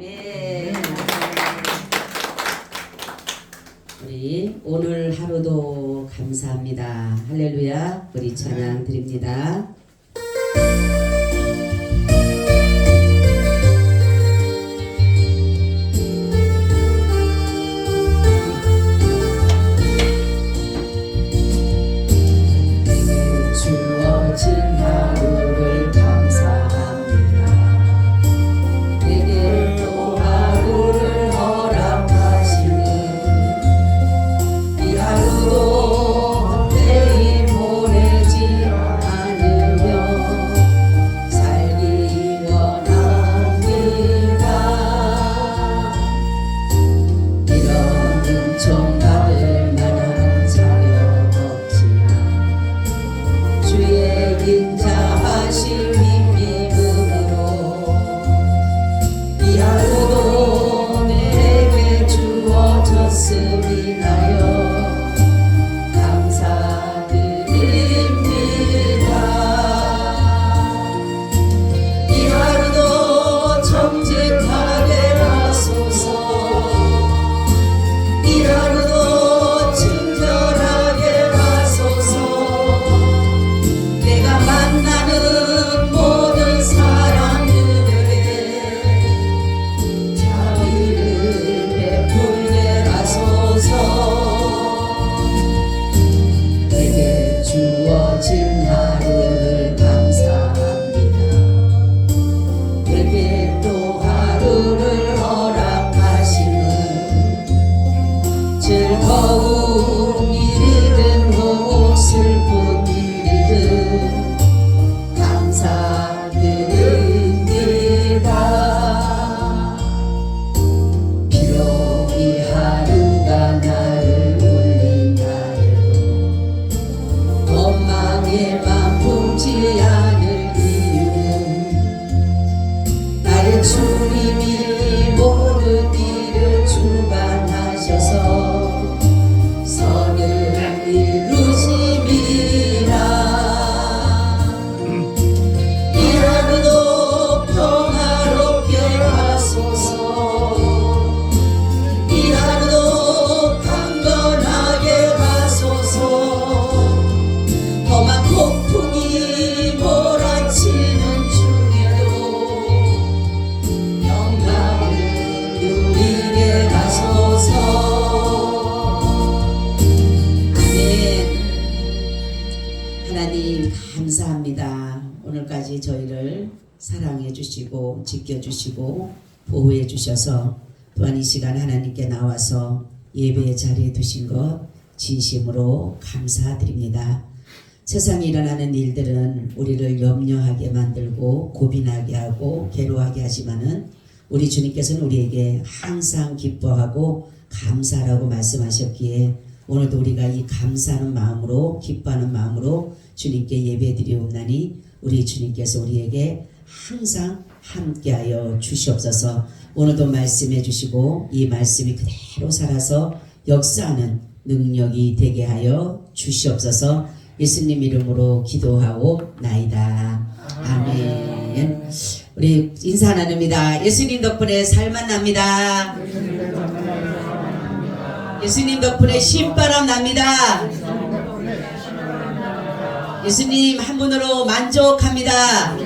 아멘. 우리 오늘 하루도 감사합니다. 할렐루야. 우리 찬양 드립니다. 주어진 하루를 감사합니다. 내게 또 하루를 허락하시니 이 하루도 내일 보내지 않으며 살기 원합니다. 이런 은총 받을 만한 자격 없지만 주의 인자하심이 믿음으로 이 하루도 내게 주어졌음이나요 감사드립니다. 이 하루도 정직하게 하소서. 이 하루도 친절하게 하소서. 내가 만나는 모든 사람들에게 자비를 베풀게 하소서. 내게 주어진 하루를 감사합니다. 내게 또 하루를 허락하시는 즐거운 일이든 혹 슬픈 일이든 감사드립니다. 비록 이 하루가 나를 울린다 해도 원망에만 품지 않을 이유는 나의 주님이 모든 일을 주관하셔서 선을 이루심이라. 이 하루도 평화롭게 하소서. 이 하루도 강건하게 하소서. 험한 폭풍이 몰아치는 중에도 영광을 누리게 하소서. 아멘. 하나님 감사합니다. 오늘까지 저희를 사랑해 주시고 지켜주시고 보호해 주셔서 또한 이 시간 하나님께 나와서 예배의 자리에 두신 것 진심으로 감사드립니다. 세상에 일어나는 일들은 우리를 염려하게 만들고 고민하게 하고 괴로워하게 하지만은 우리 주님께서는 우리에게 항상 기뻐하고 감사라고 말씀하셨기에 오늘도 우리가 이 감사하는 마음으로 기뻐하는 마음으로 주님께 예배드리옵나니 우리 주님께서 우리에게 항상 함께하여 주시옵소서. 오늘도 말씀해 주시고 이 말씀이 그대로 살아서 역사하는 능력이 되게 하여 주시옵소서. 예수님 이름으로 기도하옵나이다. 아멘. 우리 인사 나눕니다. 예수님 덕분에 살만 납니다. 예수님 덕분에 신바람 납니다. 예수님 한 분으로 만족합니다.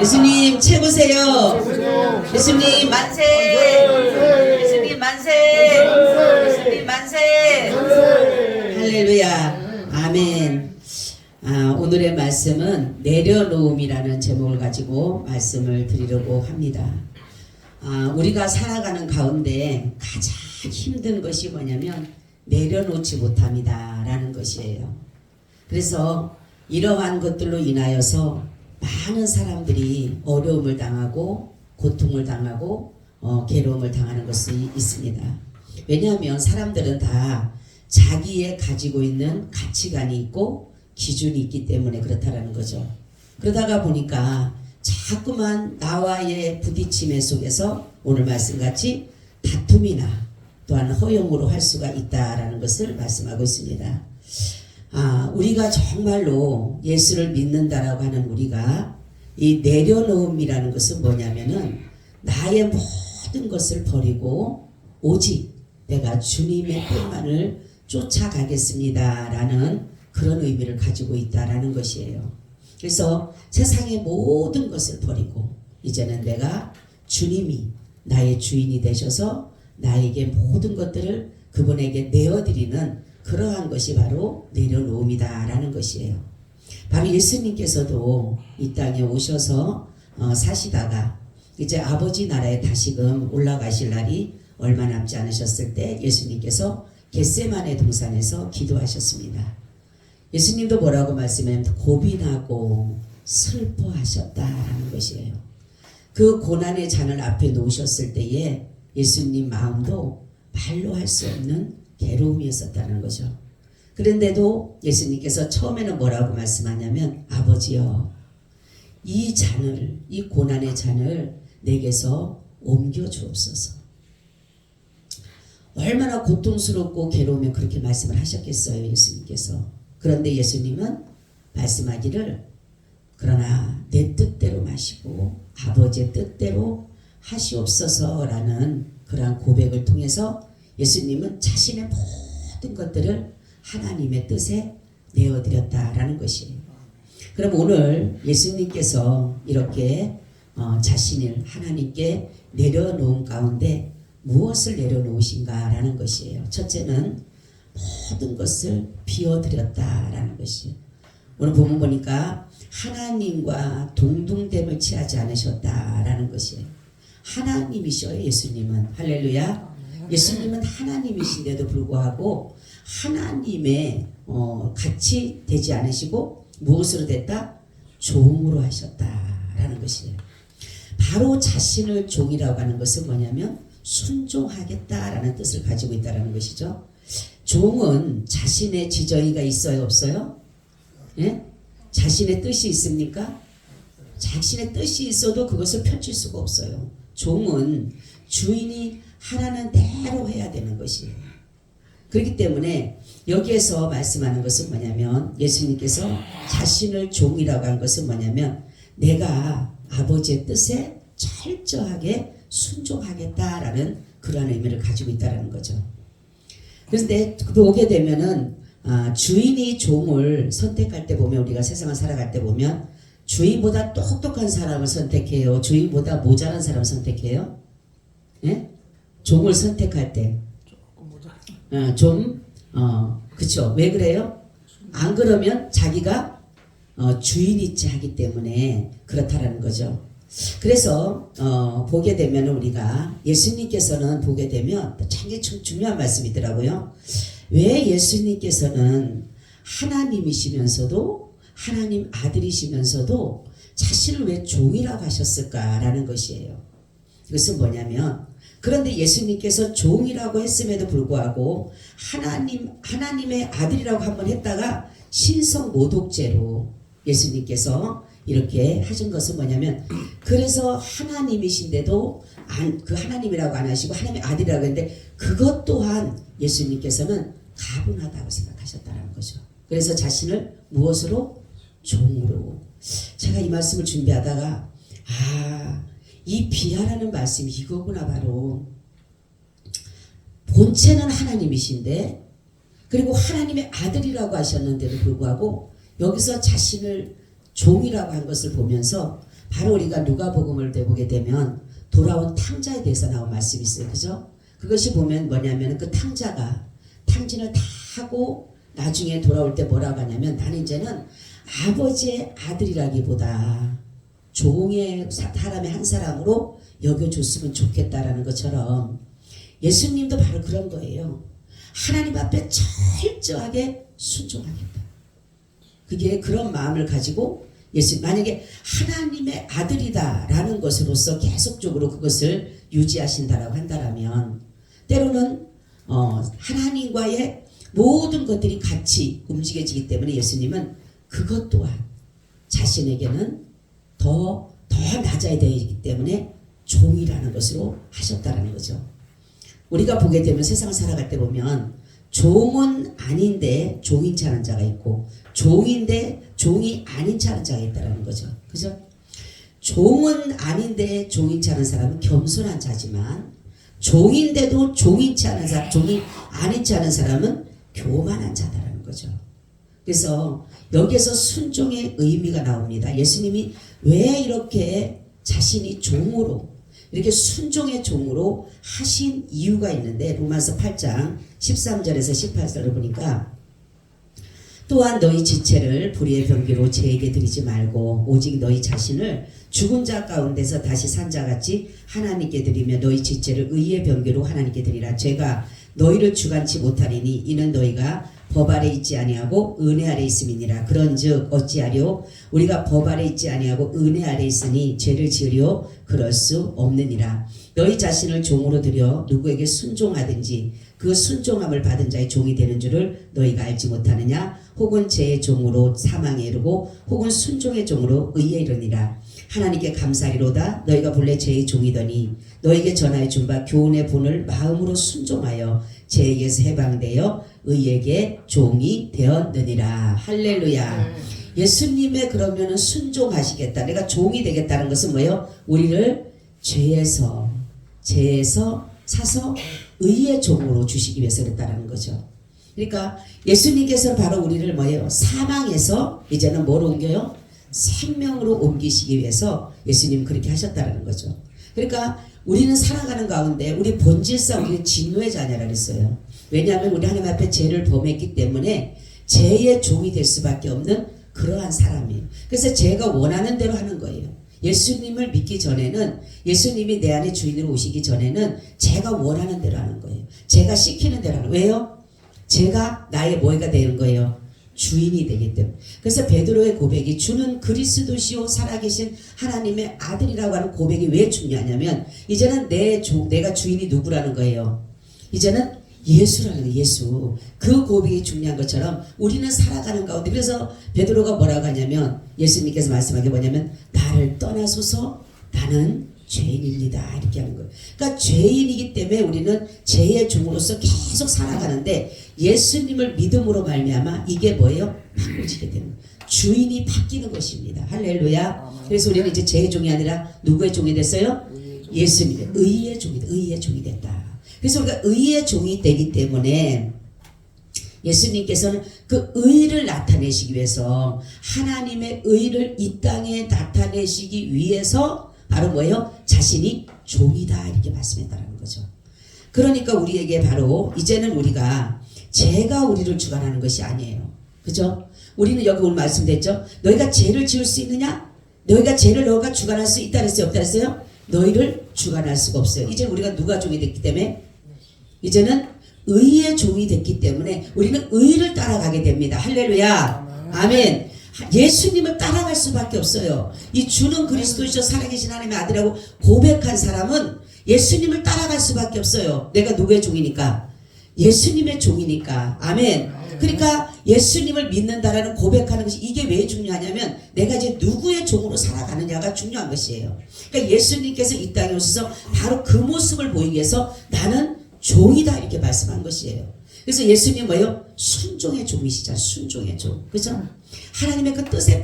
예수님 최고세요. 예수님 만세. 예수님 만세. 예수님 만세. 할렐루야. 아멘. 오늘의 말씀은 내려놓음이라는 제목을 가지고 말씀을 드리려고 합니다. 우리가 살아가는 가운데 가장 힘든 것이 뭐냐면 내려놓지 못합니다 라는 것이에요. 그래서 이러한 것들로 인하여서 많은 사람들이 어려움을 당하고 고통을 당하고 괴로움을 당하는 것이 있습니다. 왜냐하면 사람들은 다 자기의 가지고 있는 가치관이 있고 기준이 있기 때문에 그렇다라는 거죠. 그러다가 보니까 자꾸만 나와의 부딪힘의 속에서 오늘 말씀같이 다툼이나 또한 허용으로 할 수가 있다라는 것을 말씀하고 있습니다. 우리가 정말로 예수를 믿는다라고 하는 우리가 이 내려놓음이라는 것은 뭐냐면은 나의 모든 것을 버리고 오직 내가 주님의 뜻만을 쫓아가겠습니다 라는 그런 의미를 가지고 있다라는 것이에요. 그래서 세상의 모든 것을 버리고 이제는 내가 주님이 나의 주인이 되셔서 나에게 모든 것들을 그분에게 내어드리는 그러한 것이 바로 내려놓음이다 라는 것이에요. 바로 예수님께서도 이 땅에 오셔서 사시다가 이제 아버지 나라에 다시금 올라가실 날이 얼마 남지 않으셨을 때 예수님께서 겟세마네 동산에서 기도하셨습니다. 예수님도 뭐라고 말씀하냐면 고민하고 슬퍼하셨다라는 것이에요. 그 고난의 잔을 앞에 놓으셨을 때에 예수님 마음도 말로 할 수 없는 괴로움이었었다는 거죠. 그런데도 예수님께서 처음에는 뭐라고 말씀하냐면 아버지여 이 잔을 이 고난의 잔을 내게서 옮겨 주옵소서. 얼마나 고통스럽고 괴로우면 그렇게 말씀을 하셨겠어요 예수님께서. 그런데 예수님은 말씀하기를 그러나 내 뜻대로 마시고 아버지의 뜻대로 하시옵소서라는 그러한 고백을 통해서 예수님은 자신의 모든 것들을 하나님의 뜻에 내어드렸다라는 것이에요. 그럼 오늘 예수님께서 이렇게 자신을 하나님께 내려놓은 가운데 무엇을 내려놓으신가라는 것이에요. 첫째는 모든 것을 비워드렸다라는 것이에요. 오늘 본문 보니까 하나님과 동등됨을 취하지 않으셨다라는 것이에요. 하나님이셔요 예수님은. 할렐루야. 예수님은 하나님이신데도 불구하고 하나님의 같이 되지 않으시고 무엇으로 됐다? 종으로 하셨다라는 것이에요. 바로 자신을 종이라고 하는 것은 뭐냐면 순종하겠다라는 뜻을 가지고 있다라는 것이죠. 종은 자신의 지정의가 있어요 없어요? 예? 자신의 뜻이 있습니까? 자신의 뜻이 있어도 그것을 펼칠 수가 없어요. 종은 주인이 하라는 대로 해야 되는 것이에요. 그렇기 때문에 여기에서 말씀하는 것은 뭐냐면 예수님께서 자신을 종이라고 한 것은 뭐냐면 내가 아버지의 뜻에 철저하게 순종하겠다라는 그러한 의미를 가지고 있다는 거죠. 그런데 보게 되면은 주인이 종을 선택할 때 보면 우리가 세상을 살아갈 때 보면 주인보다 똑똑한 사람을 선택해요? 주인보다 모자란 사람을 선택해요? 예? 종을 선택할 때 그쵸. 왜 그래요? 안 그러면 자기가 주인이지 하기 때문에 그렇다라는 거죠. 그래서 보게 되면 우리가 예수님께서는 보게 되면 굉장히 중요한 말씀이더라고요. 왜 예수님께서는 하나님이시면서도 하나님 아들이시면서도 자신을 왜 종이라고 하셨을까라는 것이에요. 그것은 뭐냐면 그런데 예수님께서 종이라고 했음에도 불구하고 하나님의 아들이라고 한번 했다가 신성모독죄로 예수님께서 이렇게 하신 것은 뭐냐면 그래서 하나님이신데도 그 하나님이라고 안 하시고 하나님의 아들이라고 했는데 그것 또한 예수님께서는 가분하다고 생각하셨다는 거죠. 그래서 자신을 무엇으로? 종으로. 제가 이 말씀을 준비하다가 이 비하라는 말씀이 이거구나. 바로 본체는 하나님이신데 그리고 하나님의 아들이라고 하셨는데도 불구하고 여기서 자신을 종이라고 한 것을 보면서 바로 우리가 누가복음을 보게 되면 돌아온 탕자에 대해서 나온 말씀이 있어요. 그죠? 그것이 보면 뭐냐면 그 탕진을 다 하고 나중에 돌아올 때 뭐라고 하냐면 나는 이제는 아버지의 아들이라기보다 종의 사람의 한 사람으로 여겨줬으면 좋겠다라는 것처럼 예수님도 바로 그런 거예요. 하나님 앞에 철저하게 순종하겠다. 그게 그런 마음을 가지고 만약에 하나님의 아들이다라는 것으로서 계속적으로 그것을 유지하신다라고 한다면 때로는 하나님과의 모든 것들이 같이 움직여지기 때문에 예수님은 그것 또한 자신에게는 더 낮아야 되기 때문에 종이라는 것으로 하셨다라는 거죠. 우리가 보게 되면 세상을 살아갈 때 보면 종은 아닌데 종인 체 하는 자가 있고 종인데 종이 아닌 체 하는 자가 있다라는 거죠. 그죠? 종은 아닌데 종인치 않은 사람은 겸손한 자지만 종인데도 종인치 않은 사람, 종이 아닌치 않은 사람은 교만한 자다라는 거죠. 그래서 여기에서 순종의 의미가 나옵니다. 예수님이 왜 이렇게 자신이 종으로 이렇게 순종의 종으로 하신 이유가 있는데 로마서 8장 13절에서 18절을 보니까 또한 너희 지체를 불의의 병기로 죄에게 드리지 말고 오직 너희 자신을 죽은 자 가운데서 다시 산 자같이 하나님께 드리며 너희 지체를 의의 병기로 하나님께 드리라. 죄가 너희를 주관치 못하리니 이는 너희가 법 아래 있지 아니하고 은혜 아래 있음이니라. 그런즉 어찌하리요? 우리가 법 아래 있지 아니하고 은혜 아래 있으니 죄를 지으리요? 그럴 수 없느니라. 너희 자신을 종으로 들여 누구에게 순종하든지 그 순종함을 받은 자의 종이 되는 줄을 너희가 알지 못하느냐? 혹은 죄의 종으로 사망에 이르고 혹은 순종의 종으로 의에 이르니라. 하나님께 감사리로다. 너희가 본래 죄의 종이더니 너에게 전하여 준 바 교훈의 본을 마음으로 순종하여 죄에게서 해방되어 의에게 종이 되었느니라. 할렐루야. 예수님의 그러면은 순종하시겠다. 내가 종이 되겠다는 것은 뭐예요? 우리를 죄에서 사서 의의 종으로 주시기 위해서 그랬다는 거죠. 그러니까 예수님께서 바로 우리를 뭐예요? 사망에서 이제는 뭐로 옮겨요? 생명으로 옮기시기 위해서 예수님 그렇게 하셨다는 거죠. 그러니까 우리는 살아가는 가운데 우리 본질상 우리는 진노의 자녀라 그랬어요. 왜냐하면 우리 하나님 앞에 죄를 범했기 때문에 죄의 종이 될 수밖에 없는 그러한 사람이에요. 그래서 제가 원하는 대로 하는 거예요. 예수님을 믿기 전에는 예수님이 내 안에 주인으로 오시기 전에는 제가 원하는 대로 하는 거예요. 제가 시키는 대로 하는 거예요. 왜요? 제가 나의 뭐가 되는 거예요? 주인이 되기 때문에. 그래서 베드로의 고백이 주는 그리스도시요 살아계신 하나님의 아들이라고 하는 고백이 왜 중요하냐면 이제는 내가 주인이 누구라는 거예요. 이제는 예수라는 거예요. 예수. 그 고백이 중요한 것처럼 우리는 살아가는 가운데 그래서 베드로가 뭐라고 하냐면 예수님께서 말씀하는 게 뭐냐면 나를 떠나소서 나는 죄인입니다. 이렇게 하는 거예요. 그러니까 죄인이기 때문에 우리는 죄의 종으로서 계속 살아가는데 예수님을 믿음으로 말미암아 이게 뭐예요? 바꿔지게 되는 거예요. 주인이 바뀌는 것입니다. 할렐루야. 그래서 우리는 이제 죄의 종이 아니라 누구의 종이 됐어요? 예수님의 의의 종이 의의 종이 됐다. 그래서 우리가 의의 종이 되기 때문에 예수님께서는 그 의를 나타내시기 위해서 하나님의 의를 이 땅에 나타내시기 위해서 바로 뭐예요? 자신이 종이다 이렇게 말씀했다는 거죠. 그러니까 우리에게 바로 이제는 우리가 죄가 우리를 주관하는 것이 아니에요. 그죠? 우리는 여기 오늘 말씀됐죠? 너희가 죄를 지을 수 있느냐? 너희가 주관할 수 있다 그랬어요? 없다 그랬어요? 너희를 주관할 수가 없어요. 이제 우리가 누가 종이 됐기 때문에 이제는 의의 종이 됐기 때문에 우리는 의를 따라가게 됩니다. 할렐루야. 아멘. 예수님을 따라갈 수밖에 없어요. 이 주는 그리스도시요 살아계신 하나님의 아들이라고 고백한 사람은 예수님을 따라갈 수밖에 없어요. 내가 누구의 종이니까? 예수님의 종이니까. 아멘. 그러니까 예수님을 믿는다라는 고백하는 것이 이게 왜 중요하냐면 내가 이제 누구의 종으로 살아가느냐가 중요한 것이에요. 그러니까 예수님께서 이 땅에 오셔서 바로 그 모습을 보이기 위해서 나는 종이다 이렇게 말씀한 것이에요. 그래서 예수님 뭐예요? 순종의 종이시잖아요. 순종의 종. 그죠? 하나님의 그 뜻의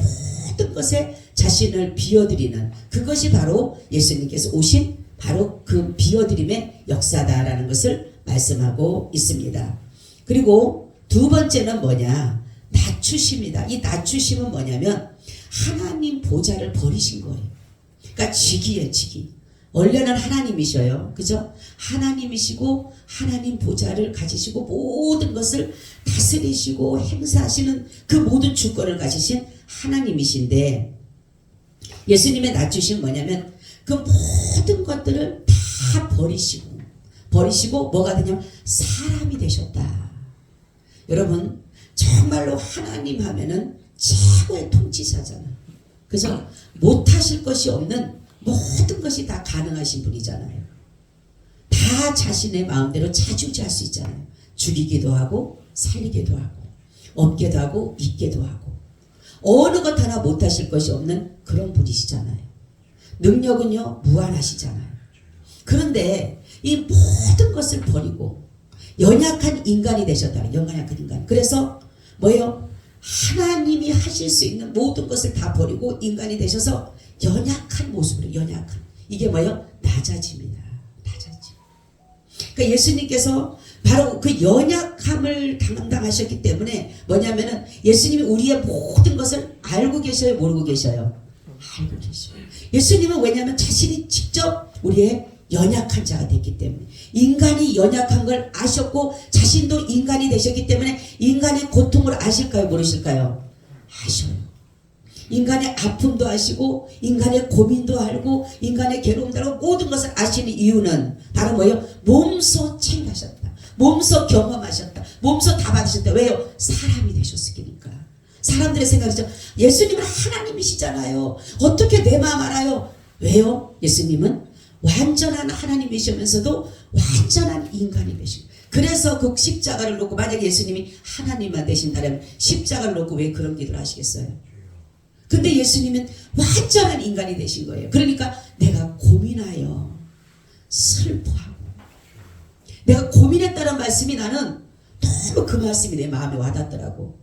모든 것에 자신을 비워드리는 그것이 바로 예수님께서 오신 바로 그 비워드림의 역사다라는 것을 말씀하고 있습니다. 그리고 두 번째는 뭐냐? 낮추심이다. 이 낮추심은 뭐냐면 하나님 보좌를 버리신 거예요. 그러니까 직이에요. 직이. 원래는 하나님이셔요. 그죠? 하나님이시고 하나님 보좌를 가지시고 모든 것을 다스리시고 행사하시는 그 모든 주권을 가지신 하나님이신데 예수님의 낮추심은 뭐냐면 그 모든 것들을 다 버리시고 뭐가 되냐면 사람이 되셨다. 여러분 정말로 하나님 하면은 최고의 통치자잖아요. 그죠? 못하실 것이 없는 모든 것이 다 가능하신 분이잖아요. 다 자신의 마음대로 자주지할 수 있잖아요. 죽이기도 하고 살리기도 하고 없게도 하고 있게도 하고 어느 것 하나 못하실 것이 없는 그런 분이시잖아요. 능력은요 무한하시잖아요. 그런데 이 모든 것을 버리고 연약한 인간이 되셨다는 연약한 인간. 그래서 뭐예요? 하나님이 하실 수 있는 모든 것을 다 버리고 인간이 되셔서 연약한 모습으로 연약한 이게 뭐예요? 낮아짐이다. 낮아짐. 그러니까 예수님께서 바로 그 연약함을 담당하셨기 때문에 뭐냐면은 예수님이 우리의 모든 것을 알고 계셔요? 모르고 계셔요? 알고 계셔요. 예수님은 왜냐하면 자신이 직접 우리의 연약한 자가 됐기 때문에 인간이 연약한 걸 아셨고 자신도 인간이 되셨기 때문에 인간의 고통을 아실까요? 모르실까요? 아셔요. 인간의 아픔도 아시고 인간의 고민도 알고 인간의 괴로움도 알고 모든 것을 아시는 이유는 바로 뭐예요? 몸소 체험하셨다. 몸소 경험하셨다. 몸소 다 받으셨다. 왜요? 사람이 되셨으니까. 사람들의 생각이죠. 예수님은 하나님이시잖아요. 어떻게 내 마음 알아요? 왜요? 예수님은 완전한 하나님이시면서도 완전한 인간이 되신. 그래서 그 십자가를 놓고 만약에 예수님이 하나님만 되신다면 십자가를 놓고 왜 그런 기도를 하시겠어요? 근데 예수님은 완전한 인간이 되신 거예요. 그러니까 내가 고민하여 슬퍼하고 내가 고민했다는 말씀이 나는 너무 그 말씀이 내 마음에 와닿더라고.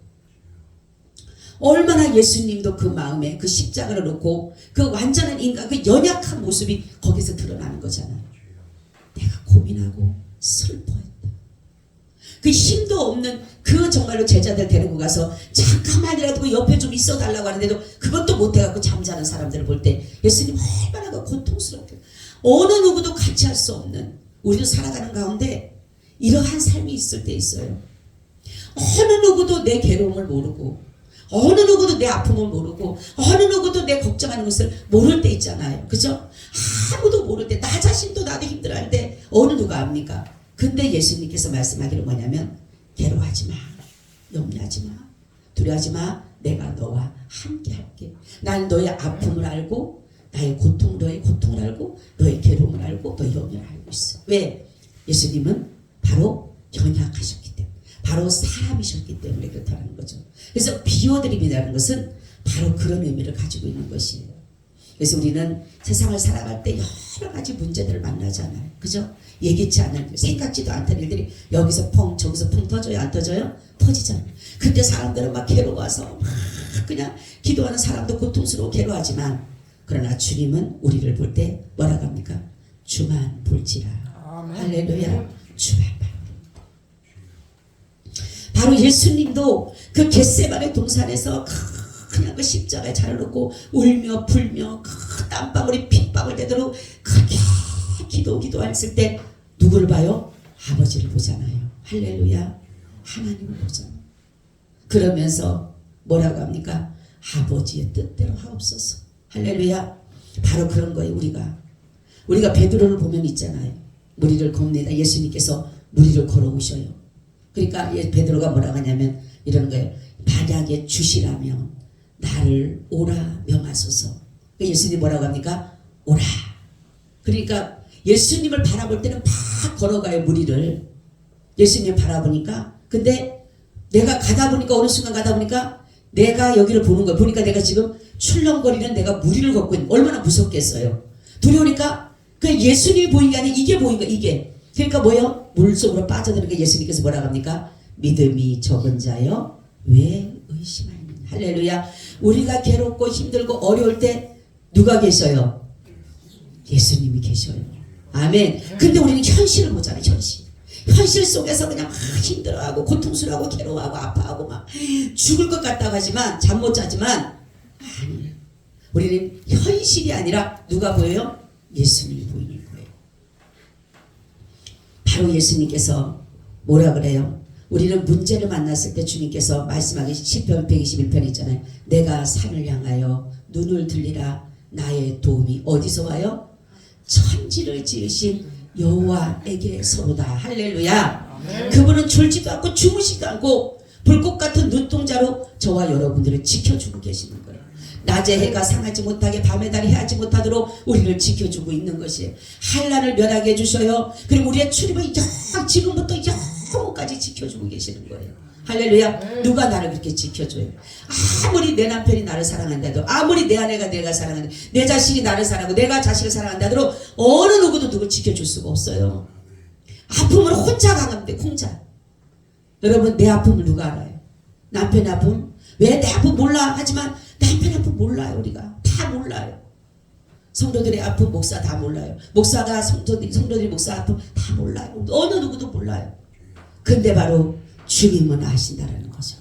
얼마나 예수님도 그 마음에 그 십자가를 놓고 그 완전한 인간 그 연약한 모습이 거기서 드러나는 거잖아요. 내가 고민하고 슬퍼했다. 그 힘도 없는 그 정말로 제자들 데리고 가서 잠깐만이라도 그 옆에 좀 있어 달라고 하는데도 그것도 못해갖고 잠자는 사람들을 볼 때 예수님 얼마나 그 고통스럽게 어느 누구도 같이 할 수 없는 우리도 살아가는 가운데 이러한 삶이 있을 때 있어요. 어느 누구도 내 괴로움을 모르고 어느 누구도 내 아픔을 모르고 어느 누구도 내 걱정하는 것을 모를 때 있잖아요. 그죠? 아무도 모를 때 나 자신도 나도 힘들어할 때 어느 누가 압니까? 근데 예수님께서 말씀하기를 뭐냐면 괴로워하지 마. 염려하지 마. 두려워하지 마. 내가 너와 함께 할게. 나는 너의 아픔을 알고 나의 고통, 너의 고통을 알고 너의 괴로움을 알고 너의 염려를 알고 있어. 왜? 예수님은 바로 연약하셨기 때문에 바로 사람이셨기 때문에 그렇다는 거죠. 그래서 비워드림이라는 것은 바로 그런 의미를 가지고 있는 것이에요. 그래서 우리는 세상을 살아갈 때 여러 가지 문제들을 만나잖아요. 그죠? 예기치 않은 생각지도 않던 일들이 여기서 펑 저기서 펑 터져요? 안 터져요? 터지잖아요. 그때 사람들은 막 괴로워서 막 그냥 기도하는 사람도 고통스러워 괴로워하지만 그러나 주님은 우리를 볼 때 뭐라고 합니까? 주만 볼지라. 아멘. 할렐루야. 주만 봐. 바로 예수님도 그 겟세마네 동산에서 그냥 그 십자가에 자를 놓고 울며 불며 그 땀방울이 핏방울 되도록 그렇게 기도했을 때 누구를 봐요? 아버지를 보잖아요. 할렐루야. 하나님을 보잖아요. 그러면서 뭐라고 합니까? 아버지의 뜻대로 하옵소서. 할렐루야. 바로 그런 거예요. 우리가 베드로를 보면 있잖아요. 무리를 겁니다. 예수님께서 무리를 걸어오셔요. 그러니까 베드로가 뭐라고 하냐면 이러는 거예요. 만약에 주시라면 나를 오라 명하소서. 예수님 뭐라고 합니까? 오라. 그러니까 예수님을 바라볼 때는 막 걸어가요. 무리를. 예수님 바라보니까 근데 내가 가다 보니까 어느 순간 가다 보니까 내가 여기를 보는 거예요. 보니까 내가 지금 출렁거리는 내가 무리를 걷고 있는 얼마나 무섭겠어요. 두려우니까 그 예수님이 보인 게 아니라 이게 보인 거예요. 이게. 그러니까 뭐예요? 물속으로 빠져드니까 예수님께서 뭐라고 합니까? 믿음이 적은 자여 왜 의심하느냐. 할렐루야. 우리가 괴롭고 힘들고 어려울 때 누가 계셔요? 예수님이 계셔요. 아멘. 근데 우리는 현실을 보잖아요. 현실 속에서 그냥 막 힘들어하고 고통스러워하고 괴로워하고 아파하고 막 죽을 것 같다고 하지만 잠 못 자지만 아니에요. 우리는 현실이 아니라 누가 보여요? 예수님이 보이는 거예요. 바로 예수님께서 뭐라 그래요? 우리는 문제를 만났을 때 주님께서 말씀하기 시편 121편 있잖아요. 내가 산을 향하여 눈을 들리라. 나의 도움이 어디서 와요? 천지를 지으신 여호와에게서로다. 할렐루야. 아멘. 그분은 졸지도 않고 주무시지도 않고 불꽃 같은 눈동자로 저와 여러분들을 지켜주고 계시는 거예요. 낮에 해가 상하지 못하게 밤에 달이 해하지 못하도록 우리를 지켜주고 있는 것이에요. 한란을 면하게 해주셔요. 그리고 우리의 출입을 지금부터 영원까지 지켜주고 계시는 거예요. 할렐루야. 누가 나를 그렇게 지켜줘요? 아무리 내 남편이 나를 사랑한다도 아무리 내 아내가 내가 사랑한다 내 자식이 나를 사랑하고 내가 자식을 사랑한다 하더라도 어느 누구도 누굴 지켜줄 수가 없어요. 아픔을 혼자 가는데 혼자. 여러분 내 아픔을 누가 알아요? 남편의 아픔? 왜 내 아픔 몰라? 하지만 남편의 아픔 몰라요. 우리가 다 몰라요. 성도들의 아픔 목사 다 몰라요. 목사가 성도들이 목사 아픔 다 몰라요. 어느 누구도 몰라요. 근데 바로 주님은 아신다라는 거죠.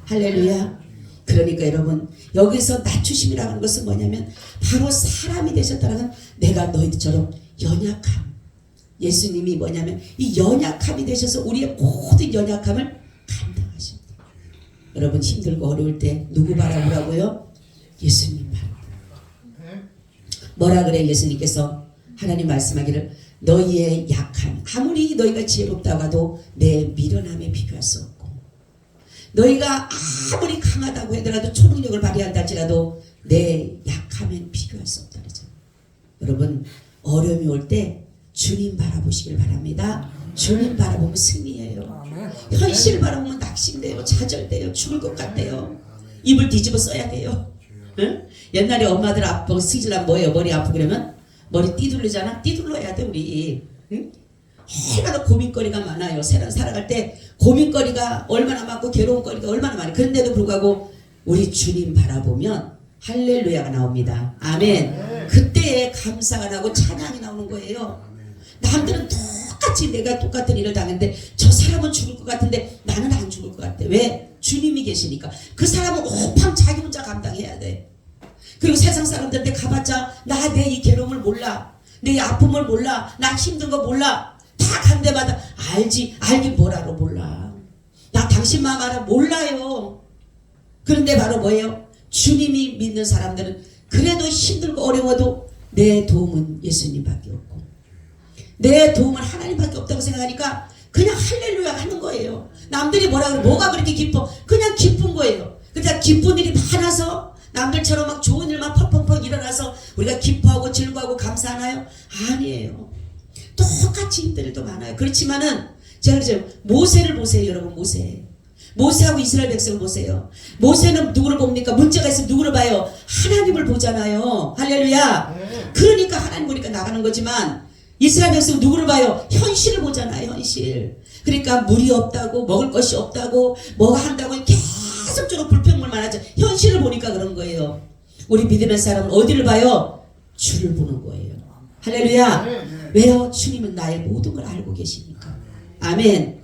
할렐루야. 그러니까 여러분 여기서 낮추심이라고 하는 것은 뭐냐면 바로 사람이 되셨다는 건 내가 너희들처럼 연약함. 예수님이 뭐냐면 이 연약함이 되셔서 우리의 모든 연약함을 감당하십니다. 여러분 힘들고 어려울 때 누구 바라보라고요? 예수님 바라보라고. 뭐라 그래 예수님께서 하나님 말씀하기를 너희의 약함 아무리 너희가 지혜롭다고 해도 내 미련함에 비교할 수 없고 너희가 아무리 강하다고 하더라도 초능력을 발휘한다 할지라도 내 약함엔 비교할 수 없다 그러죠. 여러분 어려움이 올 때 주님 바라보시길 바랍니다. 주님 바라보면 승리예요. 현실 바라보면 낙심돼요. 좌절돼요. 죽을 것 같아요. 입을 뒤집어 써야 돼요. 응? 옛날에 엄마들 아프고 스질라면 뭐예요? 머리 아프고 그러면 머리 띠둘르잖아. 띠둘러야 돼 우리. 응? 얼마나 고민거리가 많아요. 세상 살아갈 때 고민거리가 얼마나 많고 괴로운거리가 얼마나 많아요. 그런데도 불구하고 우리 주님 바라보면 할렐루야가 나옵니다. 아멘. 그때에 감사가 나고 찬양이 나오는 거예요. 남들은 똑같이 내가 똑같은 일을 당했는데 저 사람은 죽을 것 같은데 나는 안 죽을 것 같아. 왜? 주님이 계시니까. 그 사람은 오판 자기 혼자 감당해야 돼. 그리고 세상 사람들한테 가봤자 나 내 이 괴로움을 몰라. 내 아픔을 몰라. 나 힘든 거 몰라. 다 간 데마다 알긴 뭐라로 몰라. 나 당신 마음 알아 몰라요. 그런데 바로 뭐예요? 주님이 믿는 사람들은 그래도 힘들고 어려워도 내 도움은 예수님밖에 없고 내 도움은 하나님밖에 없다고 생각하니까 그냥 할렐루야 하는 거예요. 남들이 뭐라 그래 뭐가 그렇게 기뻐? 그냥 기쁜 거예요. 그러니까 기쁜 일이 많아서 남들처럼 막 좋은 일만 펑펑펑 일어나서 우리가 기뻐하고 즐거워하고 감사하나요? 아니에요. 똑같이 힘든 일도 많아요. 그렇지만은 제가 그러죠. 모세를 보세요 여러분. 모세하고 이스라엘 백성을 보세요. 모세는 누구를 봅니까? 문제가 있으면 누구를 봐요? 하나님을 보잖아요. 할렐루야. 그러니까 하나님 보니까 나가는 거지만 이스라엘 백성은 누구를 봐요? 현실을 보잖아요. 현실. 그러니까 물이 없다고 먹을 것이 없다고 뭐가 한다고 계속적으로 불평물만 하죠. 현실을 보니까 그런 거예요. 우리 믿음의 사람은 어디를 봐요? 주를 보는 거예요. 할렐루야. 왜요? 주님은 나의 모든 걸 알고 계시니까. 아멘.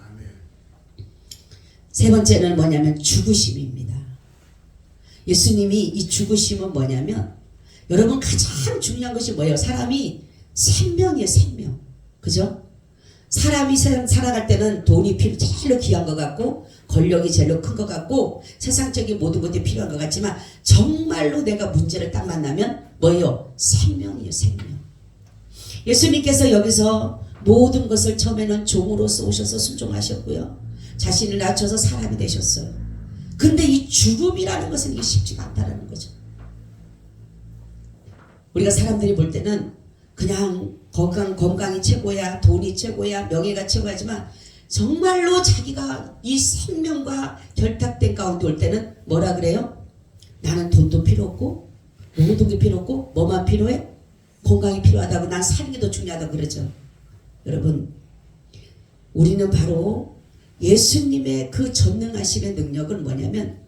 세 번째는 뭐냐면 죽으심입니다. 예수님이 이 죽으심은 뭐냐면 여러분 가장 중요한 것이 뭐예요? 사람이 생명이에요. 생명. 그죠? 사람이 살아갈 때는 돈이 제일로 귀한 것 같고 권력이 제일로 큰 것 같고 세상적인 모든 것들이 필요한 것 같지만 정말로 내가 문제를 딱 만나면 뭐예요? 생명이에요. 생명. 예수님께서 여기서 모든 것을 처음에는 종으로서 오셔서 순종하셨고요. 자신을 낮춰서 사람이 되셨어요. 근데 이 죽음이라는 것은 이게 쉽지가 않다는 거죠. 우리가 사람들이 볼 때는 그냥 건강이 최고야, 돈이 최고야, 명예가 최고야지만 정말로 자기가 이 생명과 결탁된 가운데 올 때는 뭐라 그래요? 나는 돈도 필요 없고 모든 게 필요 없고 뭐만 필요해? 건강이 필요하다고 난 사는 게 더 중요하다고 그러죠. 여러분 우리는 바로 예수님의 그 전능하심의 능력은 뭐냐면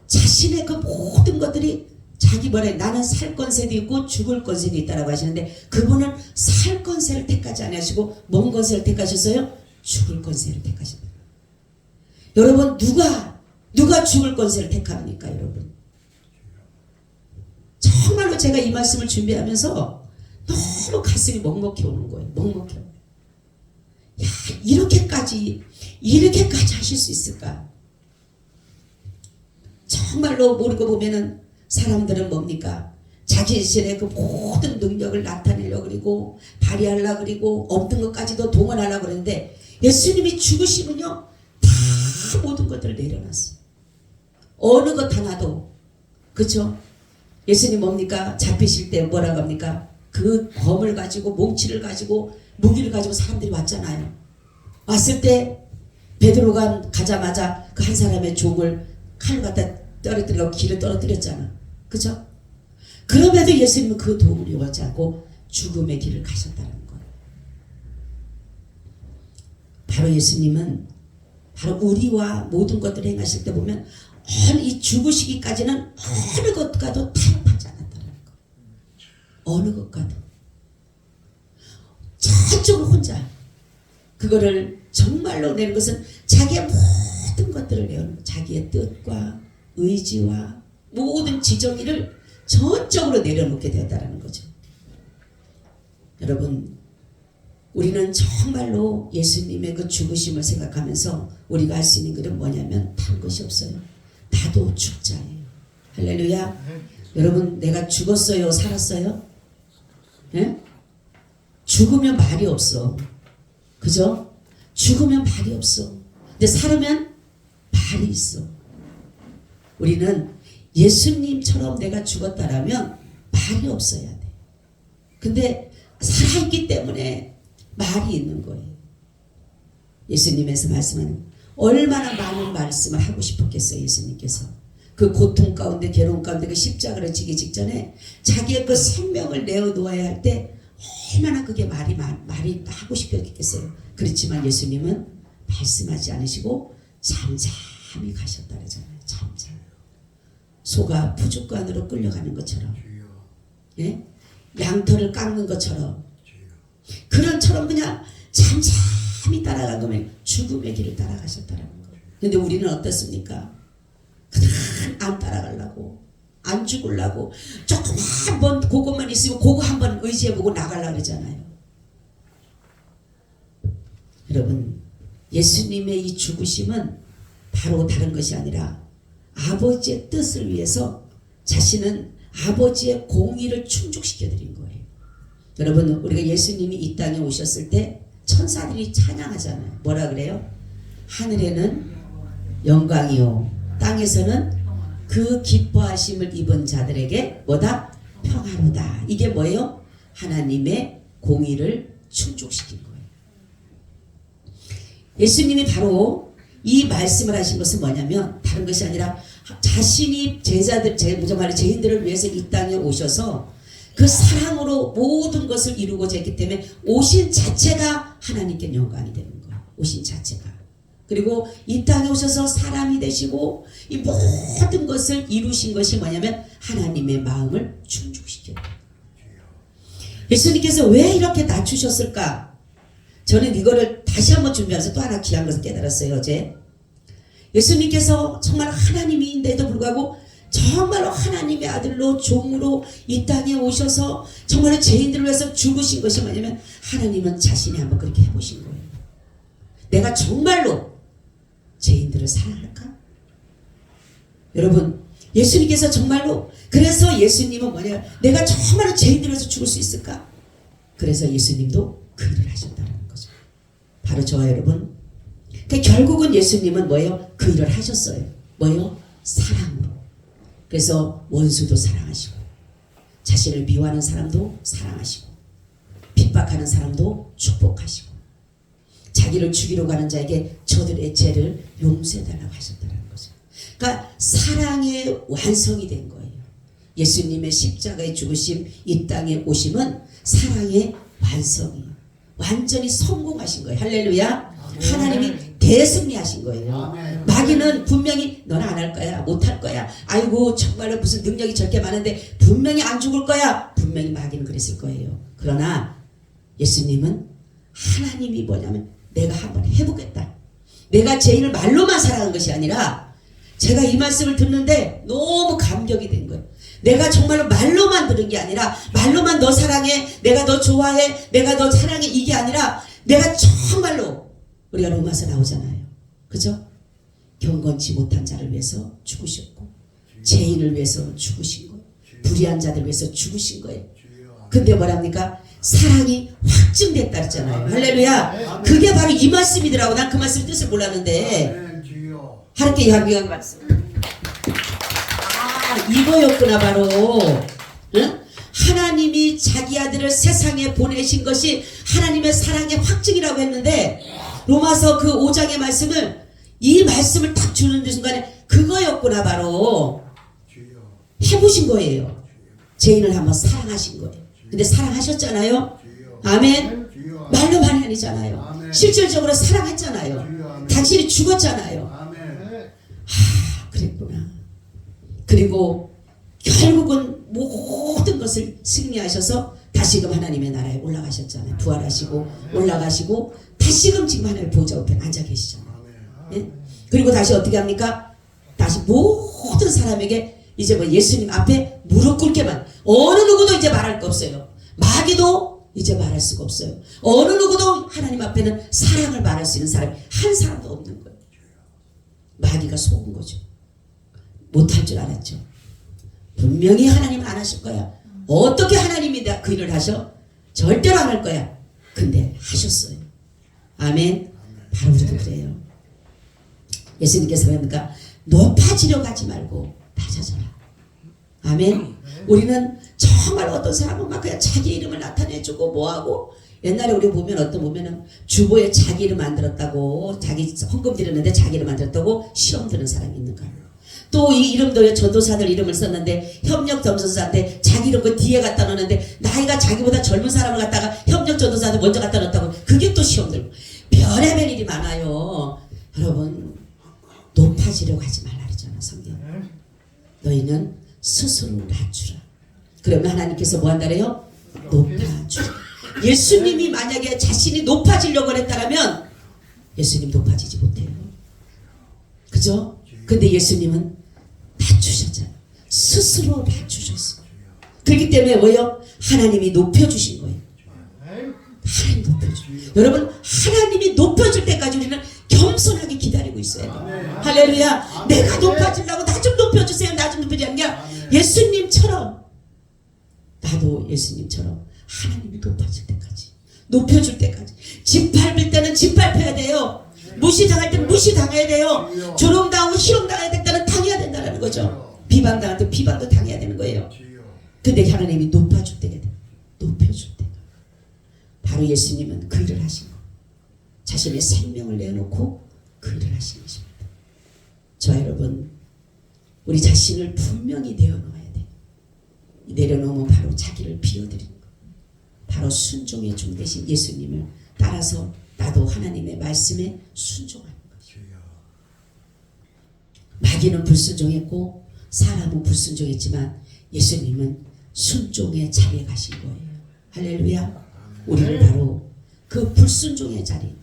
자신의 그 모든 것들이 자기 뭐래 나는 살 권세도 있고 죽을 권세도 있다라고 하시는데 그분은 살 권세를 택하지 않으시고 뭔 권세를 택하셨어요? 죽을 권세를 택하셨다. 여러분 누가 죽을 권세를 택합니까 여러분? 정말로 제가 이 말씀을 준비하면서 너무 가슴이 먹먹해 오는 거예요. 먹먹해. 야 이렇게까지 하실 수 있을까? 정말로 모르고 보면은 사람들은 뭡니까? 자기 자신의 그 모든 능력을 나타내려고 그리고 발휘하려고 그리고 없는 것까지도 동원하려고 그러는데 예수님이 죽으시면요 다 모든 것들을 내려놨어요. 어느 것 하나도. 그쵸? 예수님 뭡니까? 잡히실 때 뭐라고 합니까? 그 검을 가지고 몽치를 가지고 무기를 가지고 사람들이 왔잖아요. 왔을 때 베드로가 가자마자 그 한 사람의 종을 칼로 갖다 떨어뜨리고 길을 떨어뜨렸잖아. 그죠? 그럼에도 예수님은 그 도움을 요하지 않고 죽음의 길을 가셨다는 거예요. 바로 예수님은 바로 우리와 모든 것들을 행하실 때 보면 이 죽으시기까지는 어느 것과도 타협하지 않았다는 거. 어느 것과도 저쪽으로 혼자 그거를 정말로 내는 것은 자기의 모든 것들을 내어놓고 자기의 뜻과 의지와 모든 지정의를 전적으로 내려놓게 되었다는 거죠. 여러분, 우리는 정말로 예수님의 그 죽으심을 생각하면서 우리가 할 수 있는 것은 뭐냐면 다른 것이 없어요. 나도 죽자예요. 할렐루야. 여러분, 내가 죽었어요? 살았어요? 예? 죽으면 말이 없어. 그죠? 죽으면 말이 없어. 근데 살으면 말이 있어. 우리는 예수님처럼 내가 죽었다라면 말이 없어야 돼. 근데 살아있기 때문에 말이 있는 거예요. 예수님에서 말씀하는 얼마나 많은 말씀을 하고 싶었겠어요. 예수님께서 그 고통 가운데 괴로움 가운데 그 십자가를 지기 직전에 자기의 그 생명을 내어놓아야 할 때 얼마나 그게 말이 하고 싶었겠어요. 그렇지만 예수님은 말씀하지 않으시고 잠잠히 가셨다 그러잖아요. 잠잠. 소가 푸죽간으로 끌려가는 것처럼, 예? 양털을 깎는 것처럼, 그런처럼 그냥 잠잠히 따라간 거면 죽음의 길을 따라가셨다는 거예요. 근데 우리는 어떻습니까? 그냥 안 따라가려고, 안 죽으려고, 조금 한번 그것만 있으면 그거 한번 의지해보고 나가려고 그러잖아요. 여러분, 예수님의 이 죽으심은 바로 다른 것이 아니라 아버지의 뜻을 위해서 자신은 아버지의 공의를 충족시켜드린 거예요. 여러분, 우리가 예수님이 이 땅에 오셨을 때 천사들이 찬양하잖아요. 뭐라 그래요? 하늘에는 영광이요, 땅에서는 그 기뻐하심을 입은 자들에게 뭐다? 평화로다. 이게 뭐예요? 하나님의 공의를 충족시킨 거예요. 예수님이 바로 이 말씀을 하신 것은 뭐냐면 다른 것이 아니라 자신이 죄인들을 위해서 이 땅에 오셔서 그 사랑으로 모든 것을 이루고자 했기 때문에 오신 자체가 하나님께 영광이 되는 거예요. 오신 자체가. 그리고 이 땅에 오셔서 사람이 되시고 이 모든 것을 이루신 것이 뭐냐면 하나님의 마음을 충족시켜요. 예수님께서 왜 이렇게 낮추셨을까? 저는 이거를 다시 한번 준비하면서 또 하나 귀한 것을 깨달았어요. 어제 예수님께서 정말 하나님인데도 불구하고 정말로 하나님의 아들로 종으로 이 땅에 오셔서 정말로 죄인들을 위해서 죽으신 것이 뭐냐면 하나님은 자신이 한번 그렇게 해보신 거예요. 내가 정말로 죄인들을 사랑할까? 여러분, 예수님께서 정말로, 그래서 예수님은 뭐냐, 내가 정말로 죄인들을 위해서 죽을 수 있을까? 그래서 예수님도 그 일을 하셨다는 거죠. 바로 저와 여러분, 결국은 예수님은 뭐예요? 그 일을 하셨어요. 뭐예요? 사랑으로. 그래서 원수도 사랑하시고, 자신을 미워하는 사람도 사랑하시고, 핍박하는 사람도 축복하시고, 자기를 죽이러 가는 자에게 저들의 죄를 용서해달라고 하셨다는 거죠. 그러니까 사랑의 완성이 된 거예요. 예수님의 십자가의 죽으심, 이 땅에 오심은 사랑의 완성이에요. 완전히 성공하신 거예요. 할렐루야. 하나님이 대승리하신 거예요. 마귀는 분명히 너는 안 할 거야, 못 할 거야, 아이고 정말로 무슨 능력이 저렇게 많은데 분명히 안 죽을 거야, 분명히 마귀는 그랬을 거예요. 그러나 예수님은 하나님이 뭐냐면 내가 한번 해보겠다. 내가 죄인을 말로만 사랑한 것이 아니라 제가 이 말씀을 듣는데 너무 감격이 된 거예요. 내가 정말로 말로만 들은 게 아니라 말로만 너 사랑해, 내가 너 좋아해, 내가 너 사랑해, 이게 아니라 내가 정말로, 우리가 로마서 나오잖아요. 그죠? 경건치 못한 자를 위해서 죽으셨고, 죄인을 위해서 죽으신 거예요. 불의한 자들 위해서 죽으신 거예요. 근데 뭐랍니까? 사랑이 확증됐다 그랬잖아요. 할렐루야. 그게 바로 이 말씀이더라고. 난 그 말씀 뜻을 몰랐는데 하나님께 야기한 말씀. 이거였구나 바로. 응? 하나님이 자기 아들을 세상에 보내신 것이 하나님의 사랑의 확증이라고 했는데 로마서 그 5장의 말씀을, 이 말씀을 딱 주는 순간에 그거였구나 바로. 해보신 거예요. 죄인을 한번 사랑하신 거예요. 근데 사랑하셨잖아요. 아멘. 말로만이 아니잖아요. 실질적으로 사랑했잖아요. 당신이 죽었잖아요. 그랬구나. 그리고 결국은 모든 것을 승리하셔서 다시금 하나님의 나라에 올라가셨잖아요. 부활하시고 올라가시고 다시금 지금 하나님의 보좌 옆에 앉아 계시잖아요. 예? 그리고 다시 어떻게 합니까? 다시 모든 사람에게 이제 뭐 예수님 앞에 무릎 꿇게만, 어느 누구도 이제 말할 거 없어요. 마귀도 이제 말할 수가 없어요. 어느 누구도 하나님 앞에는 사랑을 말할 수 있는 사람이 한 사람도 없는 거예요. 마귀가 속은 거죠. 못할 줄 알았죠. 분명히 하나님은 안 하실 거야. 어떻게 하나님이 그 일을 하셔? 절대로 안 할 거야. 근데 하셨어요. 아멘. 바로 우리도 그래요. 예수님께서 그러니까 높아지려고 하지 말고 낮아져라. 아멘. 우리는 정말 어떤 사람은 막 그냥 자기 이름을 나타내주고 뭐하고, 옛날에 우리 보면 어떤 보면은 주보에 자기 이름 만들었다고, 자기 헌금 드렸는데 자기 이름 만들었다고 시험 드는 사람이 있는 거예요. 또 이 이름도 전도사들 이름을 썼는데 협력 전도사한테 자기 이름 그 뒤에 갖다 놓는데 나이가 자기보다 젊은 사람을 갖다가 협력 전도사한테 먼저 갖다 놓았다고, 그게 또 시험 들고 별의별 일이 많아요. 여러분, 높아지려고 하지 말라 그러잖아 성경. 너희는 스스로 낮추라. 그러면 하나님께서 뭐 한다래요? 높아주라. 예수님이 만약에 자신이 높아지려고 했다면 예수님 높아지지 못해요. 그죠? 근데 예수님은 낮추셨잖아요. 스스로 낮추셨어요. 그렇기 때문에 뭐예요? 하나님이 높여주신 거예요. 하나님 높여주세요. 여러분, 하나님이 높여줄 때까지 우리는 겸손하게 기다리고 있어야 돼요. 할렐루야. 내가 높아지려고 나 좀 높여주세요. 나 좀 높여주세요. 그냥 예수님처럼, 나도 예수님처럼 하나님이 높아질 때까지, 높여줄 때까지. 짓밟을 때는 짓밟혀야 돼요. 무시당할 때는 무시당해야 돼요. 조롱당하고 희롱당해야 될 때는 당해야 된다는 거죠. 비방당할 때 비방도 당해야 되는 거예요. 근데 하나님이 높아줄 때가 돼. 높여줄 때가. 바로 예수님은 그 일을 하신 거. 자신의 생명을 내놓고 그 일을 하신 것입니다. 저와 여러분, 우리 자신을 분명히 내어놓아야 돼요. 내려놓으면 바로 자기를 비워드리는 거. 바로 순종의 종 되신 예수님을 따라서 나도 하나님의 말씀에 순종하는 거죠. 마귀는 불순종했고 사람은 불순종했지만 예수님은 순종의 자리에 가신 거예요. 할렐루야. 우리는 바로 그 불순종의 자리,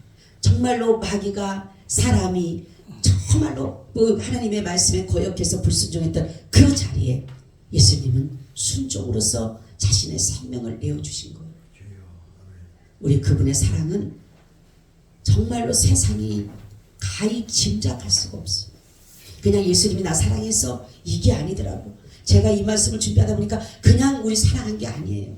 정말로 마귀가 사람이 정말로 그 하나님의 말씀에 거역해서 불순종했던 그 자리에 예수님은 순종으로서 자신의 생명을 내어주신 거예요. 우리 그분의 사랑은 정말로 세상이 가히 짐작할 수가 없어요. 그냥 예수님이 나 사랑해서 이게 아니더라고. 제가 이 말씀을 준비하다 보니까 그냥 우리 사랑한 게 아니에요.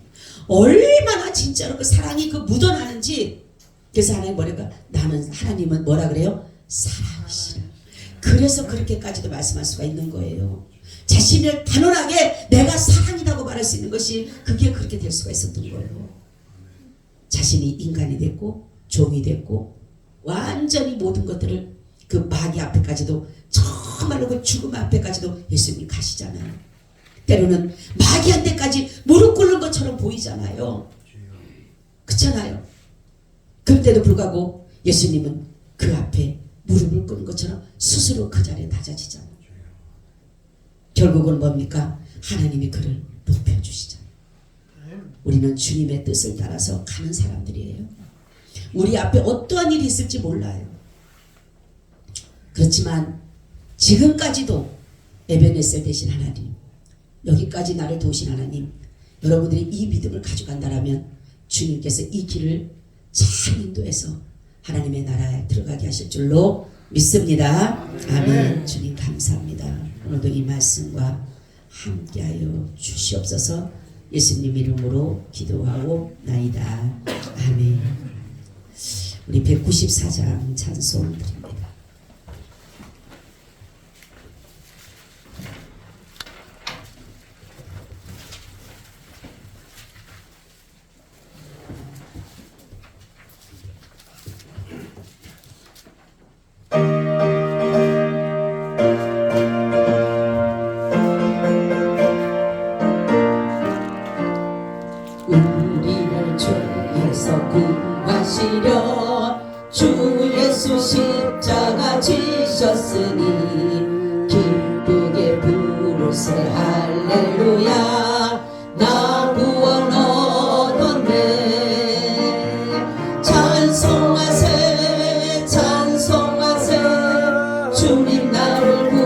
얼마나 진짜로 그 사랑이 그 묻어나는지. 그래서 하나님 뭐랄까, 나는, 하나님은 뭐라 그래요? 사랑이시라. 그래서 그렇게까지도 말씀할 수가 있는 거예요. 자신을 단언하게 내가 사랑이라고 말할 수 있는 것이, 그게 그렇게 될 수가 있었던 거예요. 자신이 인간이 됐고 종이 됐고 완전히 모든 것들을 그 마귀 앞에까지도, 정말로 그 죽음 앞에까지도 예수님이 가시잖아요. 때로는 마귀한테까지 무릎 꿇는 것처럼 보이잖아요. 그렇잖아요. 그런데도 불구하고 예수님은 그 앞에 무릎을 꿇는 것처럼 스스로 그 자리에 낮아지잖아요. 결국은 뭡니까? 하나님이 그를 높여주시잖아요. 우리는 주님의 뜻을 따라서 가는 사람들이에요. 우리 앞에 어떠한 일이 있을지 몰라요. 그렇지만 지금까지도 에베네셀 되신 하나님, 여기까지 나를 도우신 하나님, 여러분들이 이 믿음을 가져간다면 주님께서 이 길을 잘 인도해서 하나님의 나라에 들어가게 하실 줄로 믿습니다. 아멘. 주님 감사합니다. 오늘도 이 말씀과 함께하여 주시옵소서. 예수님 이름으로 기도하고 나이다. 아멘. 우리 194장 찬송 드립니다. 우리를 죄에서 구하시려 주 예수 십자가 지셨으니 기쁘게 부르세 할렐루야. 나 구원 얻었네. 찬송하세 찬송하세 주님 나를